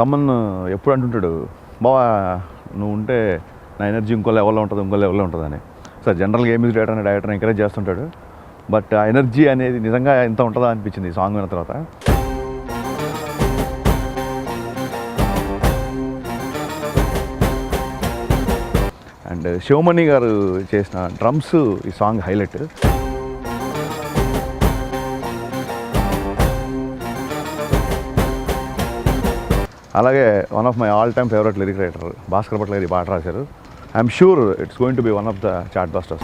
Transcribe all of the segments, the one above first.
తమన్ ఎప్పుడు అంటుంటాడు, బావా నువ్వు ఉంటే నా ఎనర్జీ ఇంకో లెవెల్లో ఉంటుందని. సార్ జనరల్గా ఏ మ్యూజిక్ డైరెక్టర్ని ఎంకరేజ్ చేస్తుంటాడు, బట్ ఆ ఎనర్జీ అనేది నిజంగా ఎంత ఉంటుందా అనిపించింది ఈ సాంగ్ విన్న తర్వాత. అండ్ శివమణి గారు చేసిన డ్రమ్స్ ఈ సాంగ్ హైలైట్. అలాగే one of my all time favourite lyric writer Bhaskar Bhatt గారు ఈ పాట రాశారు. I'm sure it's going to be one of the chart busters.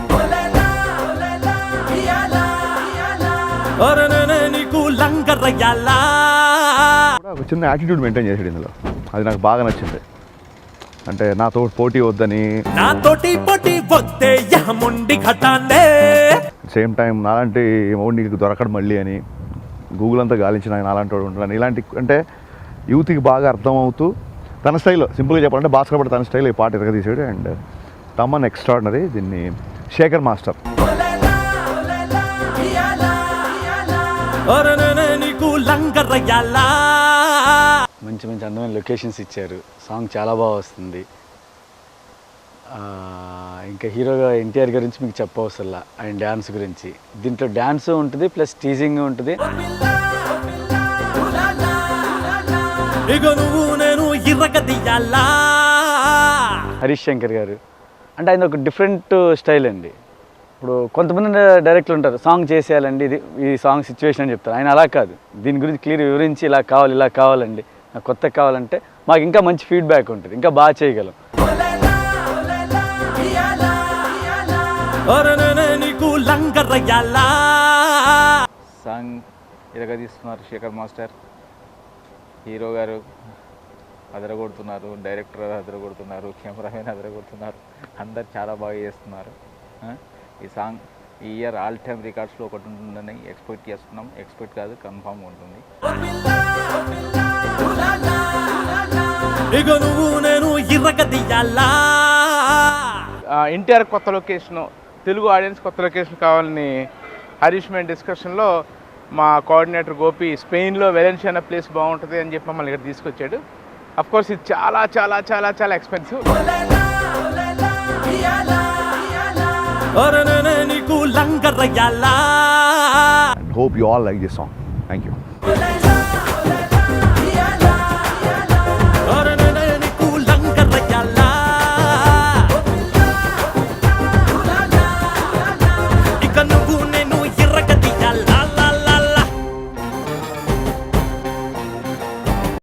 ఒక చిన్న యాటిట్యూడ్ మెయింటైన్ చేసాడు ఇందులో, అది నాకు బాగా నచ్చింది. అంటే నాతో పోటీ వద్దని, సేమ్ టైం నాలాంటి మౌడికి దొరకడం మళ్ళీ అని, గూగుల్ అంతా గాలించిన నాలాంటి వాడు ఉంటాడని, ఇలాంటి అంటే యూత్కి బాగా అర్థమవుతూ తన స్టైల్లో, సింపుల్గా చెప్పాలంటే భాస్కర్ భట్ తన స్టైల్లో ఈ పాట ఎరగదీశాడు. And Thaman extraordinary. దీన్ని శేఖర్ మాస్టర్ మంచి మంచి అందమైన లొకేషన్స్ ఇచ్చారు. సాంగ్ చాలా బాగా వస్తుంది. ఇంకా హీరోగా ఎన్టీఆర్ గురించి మీకు చెప్పవసరలా, ఆయన డ్యాన్స్ గురించి. దీంట్లో డ్యాన్స్ ఉంటుంది, ప్లస్ టీజింగ్ ఉంటుంది. హరీష్ శంకర్ గారు అంటే ఆయన ఒక డిఫరెంట్ స్టైల్ అండి. ఇప్పుడు కొంతమంది డైరెక్టర్లు ఉంటారు, సాంగ్ చేసేయాలండి, ఇది ఈ సాంగ్ సిచ్యువేషన్ అని చెప్తారు. ఆయన అలా కాదు, దీని గురించి క్లియర్ వివరించి ఇలా కావాలండి, నాకు కొత్తగా కావాలంటే మాకు ఇంకా మంచి ఫీడ్బ్యాక్ ఉంటుంది, ఇంకా బాగా చేయగలం. సాంగ్ ఇరగదీస్తున్నారు శేఖర్ మాస్టర్. హీరో గారు అదరగొడుతున్నారు, డైరెక్టర్ అదరగొడుతున్నారు, కెమెరామెన్ అదరగొడుతున్నారు, అందరు చాలా బాగా చేస్తున్నారు. ఈ సాంగ్ ఈ ఇయర్ ఆల్ టైమ్ రికార్డ్స్లో ఒకటి ఉంటుందని ఎక్స్పెక్ట్ చేస్తున్నాం. ఎక్స్పెక్ట్ కాదు, కన్ఫామ్ ఉంటుంది. ఎన్టీఆర్ కొత్త లొకేషను, తెలుగు ఆడియన్స్ కొత్త లొకేషన్ కావాలని హరీష్ మేన్ డిస్కషన్లో మా కోఆర్డినేటర్ గోపి స్పెయిన్లో వెలెన్షియా అనే ప్లేస్ బాగుంటుంది అని చెప్పి మమ్మల్ని ఇక్కడ తీసుకొచ్చాడు. అఫ్కోర్స్ ఇది చాలా చాలా చాలా చాలా expensive. Hope you all like this song. Thank you.